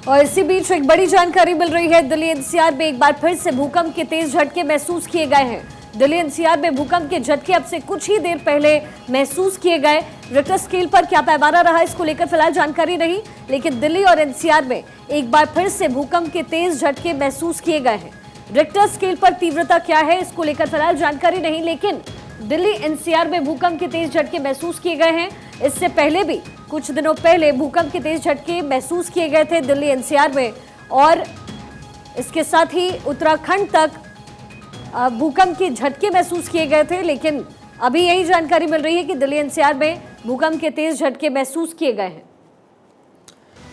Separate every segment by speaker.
Speaker 1: और इसी बीच एक बड़ी जानकारी मिल रही है। दिल्ली एनसीआर में एक बार फिर से भूकंप के तेज झटके महसूस किए गए हैं। दिल्ली एनसीआर में भूकंप के झटके अब से कुछ ही देर पहले महसूस किए गए। रिक्टर स्केल पर क्या पैमाना रहा, इसको लेकर फिलहाल जानकारी नहीं, लेकिन दिल्ली और एनसीआर में एक बार फिर से भूकंप के तेज झटके महसूस किए गए हैं। रिक्टर स्केल पर तीव्रता क्या है, इसको लेकर फिलहाल जानकारी नहीं, लेकिन दिल्ली एनसीआर में भूकंप के तेज झटके महसूस किए गए हैं। इससे पहले भी कुछ दिनों पहले भूकंप के तेज झटके महसूस किए गए थे दिल्ली एनसीआर में, और इसके साथ ही उत्तराखंड तक भूकंप के झटके महसूस किए गए थे। लेकिन अभी यही जानकारी मिल रही है कि दिल्ली एनसीआर में भूकंप के तेज झटके महसूस किए गए हैं।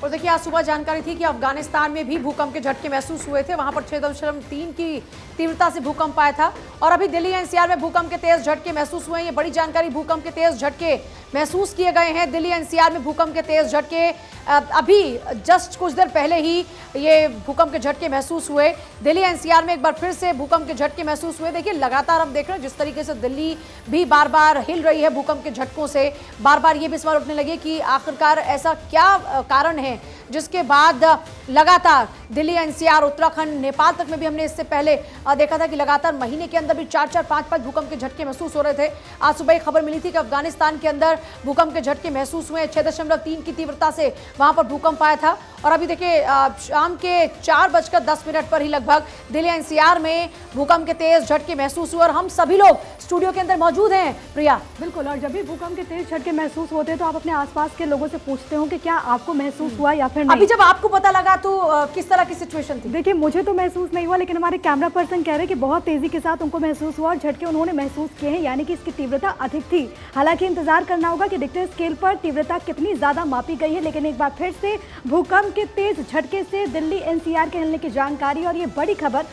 Speaker 2: और देखिए, आज सुबह जानकारी थी कि अफगानिस्तान में भी भूकंप के झटके महसूस हुए थे। वहां पर 6.3 की तीव्रता से भूकंप आया था। और अभी दिल्ली एनसीआर में भूकंप के तेज झटके महसूस हुए हैं। ये बड़ी जानकारी, भूकंप के तेज झटके महसूस किए गए हैं दिल्ली एनसीआर में। भूकंप के तेज झटके अभी जस्ट कुछ देर पहले ही ये भूकंप के झटके महसूस हुए दिल्ली एनसीआर में। एक बार फिर से भूकंप के झटके महसूस हुए। देखिए, लगातार हम देख रहे हैं जिस तरीके से दिल्ली भी बार बार हिल रही है भूकंप के झटकों से। बार बार ये भी सवाल उठने लगे कि आखिरकार ऐसा क्या कारण है जिसके बाद लगातार दिल्ली एनसीआर, उत्तराखंड, नेपाल तक में भी हमने इससे पहले देखा था कि लगातार महीने के अंदर भी 4-4, 5-5 भूकंप के झटके महसूस हो रहे थे। आज सुबह एक खबर मिली थी कि अफगानिस्तान के अंदर भूकंप के झटके महसूस हुए। 6.3 की तीव्रता से वहां पर भूकंप आया था। और अभी देखिए, शाम के 4:10 पर ही लगभग दिल्ली एनसीआर में भूकंप के तेज झटके महसूस हुए। और हम सभी लोग स्टूडियो के अंदर मौजूद हैं। प्रिया,
Speaker 3: बिल्कुल। और जब भी भूकंप के तेज झटके महसूस होते हैं तो आप अपने आसपास के लोगों से पूछते हो कि क्या आपको महसूस हुआ या फिर नहीं।
Speaker 2: अभी जब आपको पता लगा तो किस तरह की सिचुएशन थी?
Speaker 3: देखिए, मुझे तो महसूस नहीं हुआ, लेकिन हमारे कैमरा पर्सन कह रहे हैं कि बहुत तेजी के साथ उनको महसूस हुआ और झटके उन्होंने महसूस किए हैं, यानी कि इसकी तीव्रता अधिक थी। हालांकि इंतजार करना होगा कि रिक्टर स्केल पर तीव्रता कितनी ज्यादा मापी गई है। लेकिन एक बार फिर से भूकंप के तेज झटके से दिल्ली एनसीआर के हिलने की जानकारी, और ये बड़ी खबर